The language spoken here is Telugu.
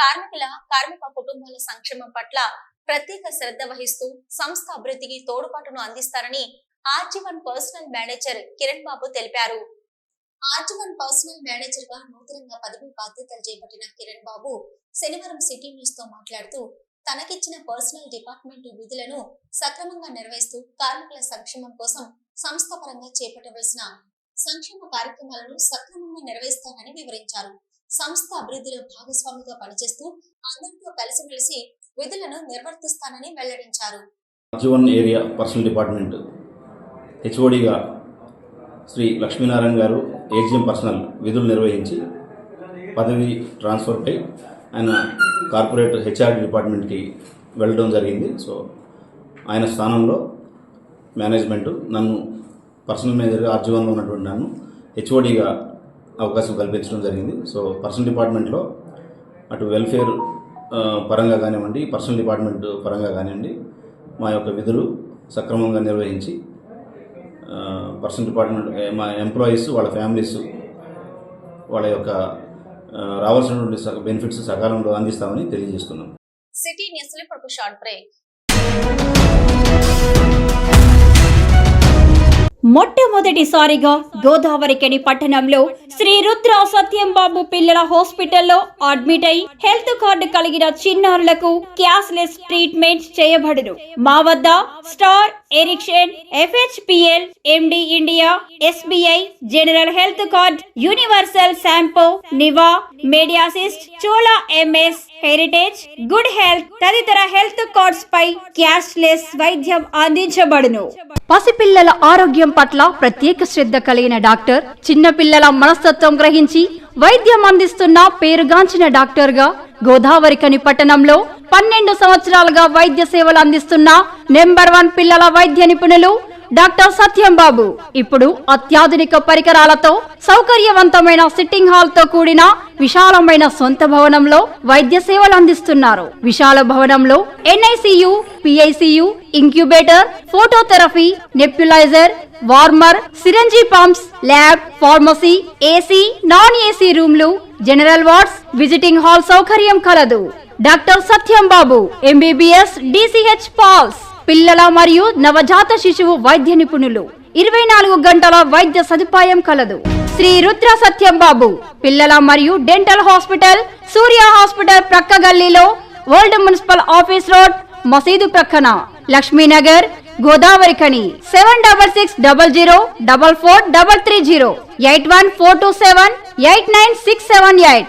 కార్మిక కుటుంబాల సంక్షేమం పట్ల ప్రత్యేక శ్రద్ధ వహిస్తూ సంస్థ అభివృద్ధికి తోడ్పాటును అందిస్తారని ఆర్జీవన్ పర్సనల్ మేనేజర్ కిరణ్ బాబు తెలిపారు. ఆర్జీవన్ పర్సనల్ మేనేజర్ గా నూతనంగా పదవి బాధ్యతలు చేపట్టిన కిరణ్ బాబు శనివారం సిటీ న్యూస్ తో మాట్లాడుతూ తనకిచ్చిన పర్సనల్ డిపార్ట్మెంట్ విధులను సక్రమంగా నిర్వహిస్తూ కార్మికుల సంక్షేమం కోసం సంస్థ పరంగా చేపట్టవలసిన సంక్షేమ కార్యక్రమాలను సక్రమంగా నిర్వహిస్తానని వివరించారు. సంస్థ అభివృద్ధిలో భాగస్వామిగా పనిచేస్తూ అందరితో కలిసిమెలిసి విధులను నిర్వర్తిస్తానని వెల్లడించారు. ఆర్జీవన్ ఏరియా పర్సనల్ డిపార్ట్మెంట్ హెచ్ఓడిగా శ్రీ లక్ష్మీనారాయణ గారు ఏజిఎం పర్సనల్ విధులు నిర్వహించి పదవి ట్రాన్స్ఫర్పై ఆయన కార్పొరేట్ హెచ్ఆర్ డిపార్ట్మెంట్కి వెళ్ళడం జరిగింది. సో ఆయన స్థానంలో మేనేజ్మెంట్ నన్ను పర్సనల్ మేనేజర్గా ఆర్జీవన్లో ఉన్నటువంటి నన్ను హెచ్ఓడిగా అవకాశం కల్పించడం జరిగింది. సో పర్సనల్ డిపార్ట్మెంట్లో అటు వెల్ఫేర్ పరంగా కానివ్వండి, పర్సనల్ డిపార్ట్మెంట్ పరంగా కానివ్వండి, మా యొక్క విధులు సక్రమంగా నిర్వహించి పర్సనల్ డిపార్ట్మెంట్ మా ఎంప్లాయీస్ వాళ్ళ ఫ్యామిలీస్ వాళ్ళ యొక్క రావాల్సినటువంటి బెనిఫిట్స్ సకాలంలో అందిస్తామని తెలియజేస్తున్నాం. సిటీ న్యూస్ లో ఇప్పుడు షార్ట్ బ్రేక్. మొట్టమొదటిసారిగా గోదావరికని పట్టణంలో శ్రీ రుద్ర సత్యంబాబు పిల్లల హాస్పిటల్లో అడ్మిట్ అయి హెల్త్ కార్డు కలిగిన చిన్నారులకు క్యాష్లెస్ ట్రీట్మెంట్ చేయబడును. మా వద్ద star, Ericson, FHPL, MD India, SBI, general health card, universal Sompo, Niva, Medi Assist, Chola MS, heritage, good health తదితర హెల్త్ కార్డ్స్ పై క్యాష్లెస్ వైద్యం అందించబడును. పసిపిల్లల ఆరోగ్యం పట్ల ప్రత్యేక శ్రద్ధ కలిగిన డాక్టర్, చిన్న పిల్లల మనస్తత్వం గ్రహించి వైద్యం అందిస్తున్న పేరుగాంచిన డాక్టర్ గా గోదావరికని పట్టణంలో 12 సంవత్సరాలుగా వైద్య సేవలు అందిస్తున్న నంబర్ 1 పిల్లల వైద్య నిపుణులు డాక్టర్ సత్యంబాబు ఇప్పుడు అత్యాధునిక పరికరాలతో సౌకర్యవంతమైన సిట్టింగ్ హాల్ తో కూడిన విశాలమైన సొంత భవనంలో వైద్య సేవలు అందిస్తున్నారు. విశాల భవనంలో NICU, PICU, incubator, phototherapy, nebuliser, warmer, syringe pumps, lab, pharmacy, AC, non AC రూమ్లు, జనరల్ వార్డ్స్, విజిటింగ్ హాల్ సౌకర్యం కలదు. Doctor Satyambabu MBBS, DCH PALS, పిల్లల మరియు నవజాత శిశువు వైద్య నిపుణులు, 24 గంటల వైద్య సదుపాయం కలదు. శ్రీ రుద్ర సత్యంబాబు పిల్లల మరియు డెంటల్ హాస్పిటల్, సూర్య హాస్పిటల్ ప్రక్క గల్లీలో, ఓల్డ్ మున్సిపల్ ఆఫీస్ రోడ్, మసీదు ప్రక్కన, లక్ష్మీనగర్, గోదావరికని. 7660044330 8142789678.